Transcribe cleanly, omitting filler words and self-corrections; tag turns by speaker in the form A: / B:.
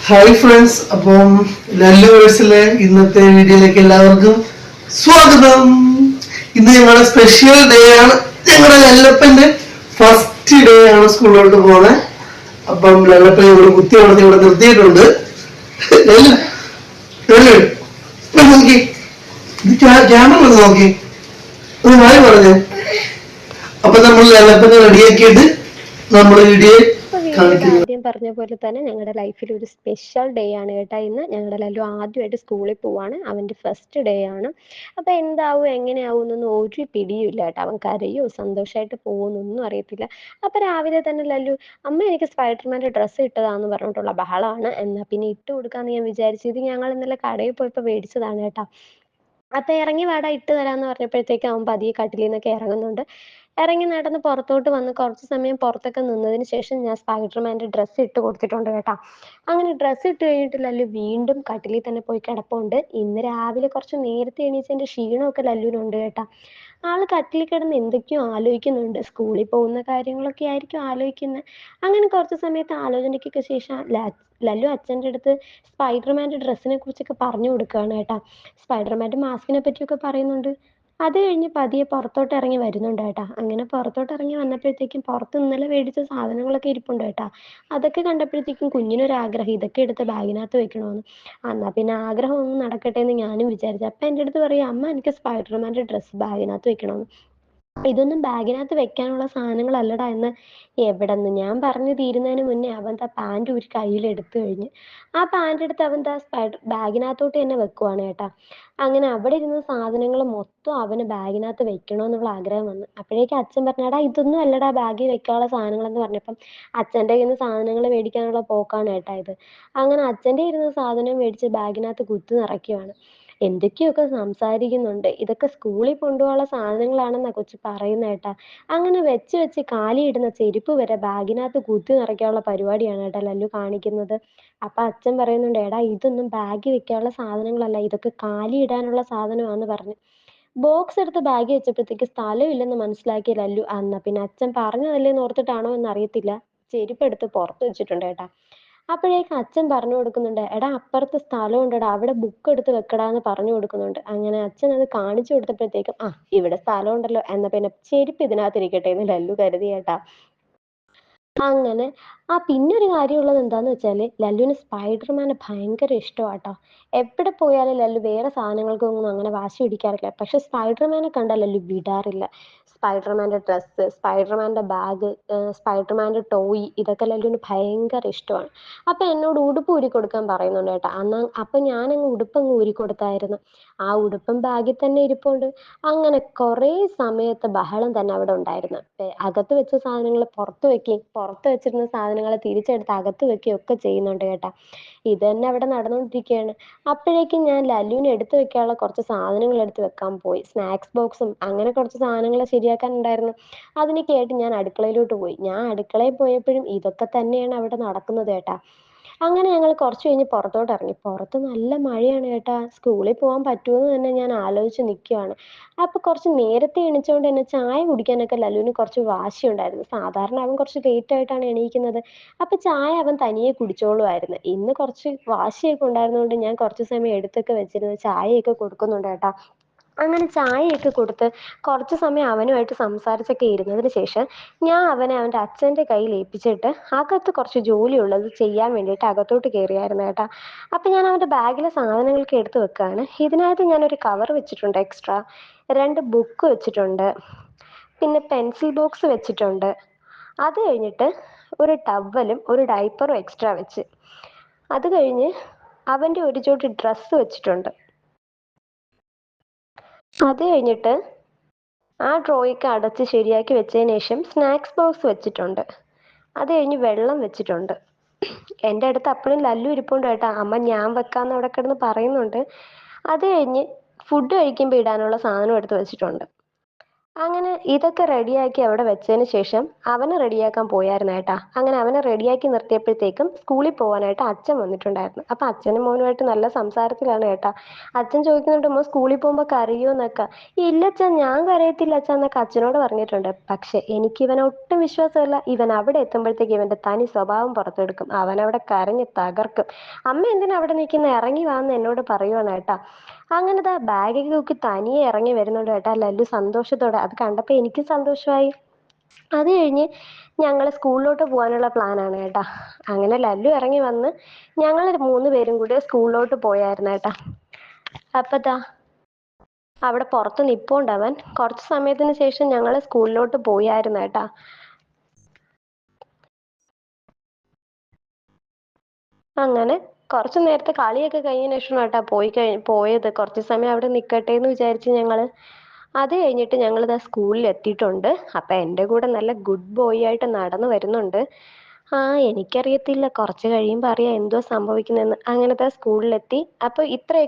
A: Hi friends, അപ്പം ലല്ലു വേഴ്സിലെ ഇന്നത്തെ വീഡിയോയിലേക്ക് എല്ലാവർക്കും സ്വാഗതം. ഇന്ന് ഞങ്ങളുടെ സ്പെഷ്യൽ ഡേ ആണ്. ഞങ്ങളുടെ ലല്ലപ്പന്റെ ഫസ്റ്റ് ഡേ ആണ് സ്കൂളിലോട്ട് പോകുന്നത്. അപ്പം ലല്ലപ്പൻ ഇവിടെ കുത്തി വളർത്തി ഇവിടെ നിർത്തിയിട്ടുണ്ട്. നോക്കി ക്യാമറ വന്ന് നോക്കി ഒന്ന് ഹായ് പറഞ്ഞേ. അപ്പൊ നമ്മൾ ലല്ലപ്പനെ റെഡിയാക്കിയിട്ട് നമ്മൾ വീഡിയോ
B: ആദ്യം പറഞ്ഞ പോലെ തന്നെ ഞങ്ങളുടെ ലൈഫിൽ ഒരു സ്പെഷ്യൽ ഡേ ആണ് കേട്ടോ. ഇന്ന് ഞങ്ങളുടെ ലല്ലു ആദ്യമായിട്ട് സ്കൂളിൽ പോവാണ്. അവൻ്റെ ഫസ്റ്റ് ഡേ ആണ്. അപ്പോൾ എന്താവും എങ്ങനെയാവും എന്നൊന്നും ഒരു പിടിയുമില്ല കേട്ടോ. അവൻ കരയോ സന്തോഷമായിട്ട് പോകുന്നൊന്നും അറിയത്തില്ല. അപ്പോൾ രാവിലെ തന്നെ ലല്ലു അമ്മ എനിക്ക് സ്പൈഡർമാൻ്റെ ഡ്രസ്സ് ഇട്ടതാന്ന് പറഞ്ഞിട്ടുള്ള ബഹളമാണ്. എന്നാൽ പിന്നെ ഇട്ട് കൊടുക്കാമെന്ന് ഞാൻ വിചാരിച്ചു. ഇത് ഞങ്ങൾ ഇന്നലെ കടയിൽ പോയപ്പോൾ മേടിച്ചതാണ് കേട്ടോ. അപ്പോൾ ഇറങ്ങി വാടാ ഇട്ട് തരാമെന്ന് പറഞ്ഞപ്പോഴത്തേക്ക് അവൻ പതിയെ കട്ടിലിൽ നിന്നൊക്കെ ഇറങ്ങുന്നുണ്ട്. ഇറങ്ങി നടന്ന് പുറത്തോട്ട് വന്ന് കുറച്ച് സമയം പുറത്തൊക്കെ നിന്നതിന് ശേഷം ഞാൻ സ്പൈഡർമാൻ്റെ ഡ്രസ്സ് ഇട്ട് കൊടുത്തിട്ടുണ്ട് കേട്ടോ. അങ്ങനെ ഡ്രസ്സ് ഇട്ട് കഴിഞ്ഞിട്ട് ലല്ലു വീണ്ടും കട്ടിലിൽ തന്നെ പോയി കിടപ്പുണ്ട്. ഇന്ന് രാവിലെ കുറച്ച് നേരത്തെ എണീച്ചതിൻ്റെ ക്ഷീണമൊക്കെ ലല്ലുവിനുണ്ട് കേട്ടോ. ആള് കട്ടിലിൽ കിടന്ന് എന്തൊക്കെയോ ആലോചിക്കുന്നുണ്ട്. സ്കൂളിൽ പോകുന്ന കാര്യങ്ങളൊക്കെ ആയിരിക്കും ആലോചിക്കുന്നത്. അങ്ങനെ കുറച്ച് സമയത്ത് ആലോചനയ്ക്കൊക്കെ ശേഷം ലല്ലു അച്ഛൻ്റെ അടുത്ത് സ്പൈഡർമാൻ്റെ ഡ്രസ്സിനെ കുറിച്ചൊക്കെ പറഞ്ഞു കൊടുക്കുകയാണ് കേട്ടോ. സ്പൈഡർമാൻ്റെ മാസ്കിനെ പറ്റിയൊക്കെ പറയുന്നുണ്ട്. അത് കഴിഞ്ഞ് പതിയെ പുറത്തോട്ട് ഇറങ്ങി വരുന്നുണ്ട് കേട്ടോ. അങ്ങനെ പുറത്തോട്ട് ഇറങ്ങി വന്നപ്പോഴത്തേക്കും പുറത്ത് ഇന്നലെ മേടിച്ച സാധനങ്ങളൊക്കെ ഇരിപ്പുണ്ട് കേട്ടോ. അതൊക്കെ കണ്ടപ്പോഴത്തേക്കും കുഞ്ഞിനൊരാഗ്രഹം ഇതൊക്കെ എടുത്ത് ബാഗിനകത്ത് വെക്കണമെന്ന്. എന്നാൽ പിന്നെ ആഗ്രഹം ഒന്ന് നടക്കട്ടെ എന്ന് ഞാനും വിചാരിച്ചു. അപ്പം എൻ്റെ അടുത്ത് പറയും അമ്മ എനിക്ക് സ്പൈഡർമാൻ്റെ ഡ്രസ്സ് ബാഗിനകത്ത് വെക്കണമെന്ന്. ഇതൊന്നും ബാഗിനകത്ത് വെക്കാനുള്ള സാധനങ്ങളല്ലടാ എന്ന്. എവിടെന്ന് ഞാൻ പറഞ്ഞു തീരുന്നതിന് മുന്നേ അവൻ ദാ പാൻറ് ഒരു കയ്യിലെടുത്ത് കഴിഞ്ഞ് ആ പാൻറ് എടുത്ത് അവൻ ദാ ബാഗിനകത്തോട്ട് തന്നെ വെക്കുവാണ് കേട്ടാ. അങ്ങനെ അവിടെ ഇരുന്ന സാധനങ്ങൾ മൊത്തം അവന് ബാഗിനകത്ത് വെക്കണമെന്നുള്ള ആഗ്രഹം വന്നു. അപ്പോഴേക്കും അച്ഛൻ പറഞ്ഞാടാ ഇതൊന്നും അല്ലടാ ബാഗിൽ വെക്കാനുള്ള സാധനങ്ങളെന്ന് പറഞ്ഞപ്പം അച്ഛൻ്റെ കയ്യിൽ നിന്ന് സാധനങ്ങൾ മേടിക്കാനുള്ള പോക്കാണ് കേട്ടാ ഇത്. അങ്ങനെ അച്ഛൻ്റെ ഇരുന്ന സാധനം മേടിച്ച് ബാഗിനകത്ത് കുത്തി നിറയ്ക്കുവാണ്. എന്തൊക്കെയൊക്കെ സംസാരിക്കുന്നുണ്ട്. ഇതൊക്കെ സ്കൂളിൽ കൊണ്ടുപോകാനുള്ള സാധനങ്ങളാണെന്നാ കൊച്ച് പറയുന്നത് കേട്ടാ. അങ്ങനെ വെച്ച് വെച്ച് കാലിയിടുന്ന ചെരുപ്പ് വരെ ബാഗിനകത്ത് കുത്തി നിറയ്ക്കാനുള്ള പരിപാടിയാണ് കേട്ടോ ലല്ലു കാണിക്കുന്നത്. അപ്പൊ അച്ഛൻ പറയുന്നുണ്ട് എടാ ഇതൊന്നും ബാഗിൽ വെക്കാനുള്ള സാധനങ്ങളല്ല, ഇതൊക്കെ കാലിയിടാനുള്ള സാധനമാന്ന് പറഞ്ഞു. ബോക്സ് എടുത്ത് ബാഗിൽ വെച്ചപ്പോഴത്തേക്ക് സ്ഥലമില്ലെന്ന് മനസ്സിലാക്കിയ ലല്ലു എന്നാ പിന്നെ അച്ഛൻ പറഞ്ഞതല്ലേന്ന് ഓർത്തിട്ടാണോ എന്നറിയത്തില്ല, ചെരുപ്പെടുത്ത് പുറത്ത് വെച്ചിട്ടുണ്ട് കേട്ടാ. അപ്പോഴേക്കും അച്ഛൻ പറഞ്ഞു കൊടുക്കുന്നുണ്ട് എടാ അപ്പുറത്ത് സ്ഥലം ഉണ്ടെടാ അവിടെ ബുക്ക് എടുത്ത് വെക്കടാന്ന് പറഞ്ഞു കൊടുക്കുന്നുണ്ട്. അങ്ങനെ അച്ഛൻ അത് കാണിച്ചു കൊടുത്തപ്പോഴത്തേക്കും ഇവിടെ സ്ഥലം ഉണ്ടല്ലോ എന്നാ പിന്നെ ചെരുപ്പ് ഇതിനകത്ത് ഇരിക്കട്ടെ എന്ന് ലല്ലു കരുതി കേട്ടാ. അങ്ങനെ പിന്നെ ഒരു കാര്യമുള്ളത് എന്താന്ന് വെച്ചാല് ലല്ലുവിന് സ്പൈഡർമാനെ ഭയങ്കര ഇഷ്ടമാട്ടോ. എവിടെ പോയാലും ലല്ലു വേറെ സാധനങ്ങൾക്കൊന്നും അങ്ങനെ വാശി പിടിക്കാറില്ല. പക്ഷെ സ്പൈഡർമാനെ കണ്ടാൽ ലല്ലു വിടാറില്ല. സ്പൈഡർമാൻ്റെ ഡ്രസ്സ്, സ്പൈഡർമാൻ്റെ ബാഗ്, സ്പൈഡർമാൻ്റെ ടോയ് ഇതൊക്കെ ലല്ലുവിന് ഭയങ്കര ഇഷ്ടമാണ്. അപ്പം എന്നോട് ഉടുപ്പ് ഊരി കൊടുക്കാൻ പറയുന്നുണ്ട് കേട്ടോ. അപ്പം ഞാനങ്ങ് ഉടുപ്പങ്ങ് ഊരി കൊടുത്തായിരുന്നു. ആ ഉടുപ്പും ബാഗിൽ തന്നെ ഇരിപ്പുണ്ട്. അങ്ങനെ കുറേ സമയത്തെ ബഹളം തന്നെ അവിടെ ഉണ്ടായിരുന്നു. അകത്ത് വെച്ച സാധനങ്ങൾ പുറത്ത് വെക്കുകയും പുറത്ത് വെച്ചിരുന്ന സാധനങ്ങൾ തിരിച്ചെടുത്ത് അകത്ത് വെക്കുകയും ഒക്കെ ചെയ്യുന്നുണ്ട് കേട്ടോ. ഇത് തന്നെ അവിടെ നടന്നുകൊണ്ടിരിക്കുകയാണ്. അപ്പോഴേക്കും ഞാൻ ലല്ലുവിന് എടുത്ത് വെക്കാനുള്ള കുറച്ച് സാധനങ്ങൾ എടുത്ത് വെക്കാൻ പോയി. സ്നാക്സ് ബോക്സും അങ്ങനെ കുറച്ച് സാധനങ്ങൾ ശരിയാക്കാനുണ്ടായിരുന്നു. അതിനൊക്കെയായിട്ട് ഞാൻ അടുക്കളയിലോട്ട് പോയി. ഞാൻ അടുക്കളയിൽ പോയപ്പോഴും ഇതൊക്കെ തന്നെയാണ് അവിടെ നടക്കുന്നത് കേട്ടാ. അങ്ങനെ ഞങ്ങൾ കുറച്ച് കഴിഞ്ഞ് പുറത്തോട്ട് ഇറങ്ങി. പുറത്ത് നല്ല മഴയാണ് കേട്ടാ. സ്കൂളിൽ പോകാൻ പറ്റുമോയെന്ന് തന്നെ ഞാൻ ആലോചിച്ച് നിൽക്കുകയാണ്. അപ്പോൾ കുറച്ച് നേരത്തെ എണീച്ചതുകൊണ്ട് തന്നെ ചായ കുടിക്കാനൊക്കെ ലല്ലുവിന് കുറച്ച് വാശിയുണ്ടായിരുന്നു. സാധാരണ അവൻ കുറച്ച് ലേറ്റ് ആയിട്ടാണ് എണീക്കുന്നത്. അപ്പോൾ ചായ അവൻ തനിയെ കുടിച്ചോളുമായിരുന്നു. ഇന്ന് കുറച്ച് വാശിയൊക്കെ ഉണ്ടായിരുന്നതുകൊണ്ട് ഞാൻ കുറച്ച് സമയം എടുത്തൊക്കെ വെച്ചിരുന്ന് ചായയൊക്കെ കൊടുക്കുന്നുണ്ട് കേട്ടോ. അങ്ങനെ ചായയൊക്കെ കൊടുത്ത് കുറച്ച് സമയം അവനുമായിട്ട് സംസാരിച്ചൊക്കെ ഇരുന്നതിന് ശേഷം ഞാൻ അവനെ അവൻ്റെ അച്ഛൻ്റെ കയ്യിൽ ഏൽപ്പിച്ചിട്ട് അകത്ത് കുറച്ച് ജോലിയുള്ളത് ചെയ്യാൻ വേണ്ടിയിട്ട് അകത്തോട്ട് കയറിയായിരുന്നു കേട്ടോ. അപ്പം ഞാൻ അവൻ്റെ ബാഗിലെ സാധനങ്ങളൊക്കെ എടുത്ത് വെക്കുകയാണ്. ഇതിനകത്ത് ഞാനൊരു കവർ വെച്ചിട്ടുണ്ട് എക്സ്ട്രാ, 2 ബുക്ക് വെച്ചിട്ടുണ്ട്, പിന്നെ പെൻസിൽ ബോക്സ് വെച്ചിട്ടുണ്ട്. അത് കഴിഞ്ഞിട്ട് ഒരു ടവലും ഒരു ഡൈപ്പറും എക്സ്ട്രാ വെച്ച്, അത് കഴിഞ്ഞ് അവൻ്റെ ഒരു ജോഡി ഡ്രസ്സ് വെച്ചിട്ടുണ്ട്. അത് കഴിഞ്ഞിട്ട് ആ ഡ്രോയൊക്കെ അടച്ച് ശരിയാക്കി വെച്ചതിന് ശേഷം സ്നാക്സ് ബോക്സ് വെച്ചിട്ടുണ്ട്. അത് കഴിഞ്ഞ് വെള്ളം വെച്ചിട്ടുണ്ട്. എൻ്റെ അടുത്ത് അപ്പോഴും ലല്ലു ഇരിപ്പുണ്ട് കേട്ടോ. അമ്മ ഞാൻ വെക്കാമെന്ന് അവിടെ കിടന്ന് പറയുന്നുണ്ട്. അത് കഴിഞ്ഞ് ഫുഡ് കഴിക്കുമ്പോൾ ഇടാനുള്ള സാധനം എടുത്ത് വെച്ചിട്ടുണ്ട്. അങ്ങനെ ഇതൊക്കെ റെഡിയാക്കി അവിടെ വെച്ചതിന് ശേഷം അവനെ റെഡിയാക്കാൻ പോയായിരുന്നു ഏട്ടാ. അങ്ങനെ അവനെ റെഡിയാക്കി നിർത്തിയപ്പോഴത്തേക്കും സ്കൂളിൽ പോകാനായിട്ട് അച്ഛൻ വന്നിട്ടുണ്ടായിരുന്നു. അപ്പം അച്ഛനും മോനുമായിട്ട് നല്ല സംസാരത്തിലാണ് ഏട്ടാ. അച്ഛൻ ചോദിക്കുന്നുണ്ട്, മോൻ സ്കൂളിൽ പോകുമ്പോൾ കരയോ എന്നൊക്കെ. ഇല്ല അച്ഛൻ, ഞാൻ കരയത്തില്ല അച്ഛൻ എന്നൊക്കെ അച്ഛനോട് പറഞ്ഞിട്ടുണ്ട്. പക്ഷെ എനിക്ക് ഇവനെ ഒട്ടും വിശ്വാസമില്ല. ഇവൻ അവിടെ എത്തുമ്പോഴത്തേക്ക് ഇവന്റെ തനി സ്വഭാവം പുറത്തെടുക്കും. അവനവിടെ കരഞ്ഞ് തകർക്കും. അമ്മ എന്തിനാ അവിടെ നിൽക്കുന്ന, ഇറങ്ങി വാന്ന് എന്നോട് പറയുവാണ് ഏട്ടാ. അങ്ങനത്തെ ബാഗൊക്കെ നോക്കി തനിയെ ഇറങ്ങി വരുന്നുണ്ട് ഏട്ടാ ലല്ലു സന്തോഷത്തോടെ. അത് കണ്ടപ്പോൾ എനിക്കും സന്തോഷമായി. അത് കഴിഞ്ഞ് ഞങ്ങൾ സ്കൂളിലോട്ട് പോകാനുള്ള പ്ലാനാണ് ഏട്ടാ. അങ്ങനെ ലല്ലു ഇറങ്ങി വന്ന് ഞങ്ങൾ 3 പേരും കൂടി സ്കൂളിലോട്ട് പോയായിരുന്നു ഏട്ടാ. അപ്പതാ അവിടെ പുറത്ത് നിപ്പോണ്ട് അവൻ. കുറച്ച് സമയത്തിന് ശേഷം ഞങ്ങൾ സ്കൂളിലോട്ട് പോയായിരുന്നു ഏട്ടാ. അങ്ങനെ കുറച്ച് നേരത്തെ കളിയൊക്കെ കഴിഞ്ഞതിന് ശേഷം ഏട്ടാ പോയത്. കുറച്ച് സമയം അവിടെ നിൽക്കട്ടെ എന്ന് വിചാരിച്ച് ഞങ്ങൾ. അത് കഴിഞ്ഞിട്ട് ഞങ്ങൾ ഇതാ സ്കൂളിൽ എത്തിയിട്ടുണ്ട്. അപ്പം എൻ്റെ കൂടെ നല്ല ഗുഡ് ബോയ് ആയിട്ട് നടന്നു വരുന്നുണ്ട്. എനിക്കറിയത്തില്ല, കുറച്ച് കഴിയുമ്പോൾ അറിയാം എന്തോ സംഭവിക്കുന്നതെന്ന്. അങ്ങനത്തെ സ്കൂളിലെത്തി. അപ്പോൾ ഇത്രയൊക്കെ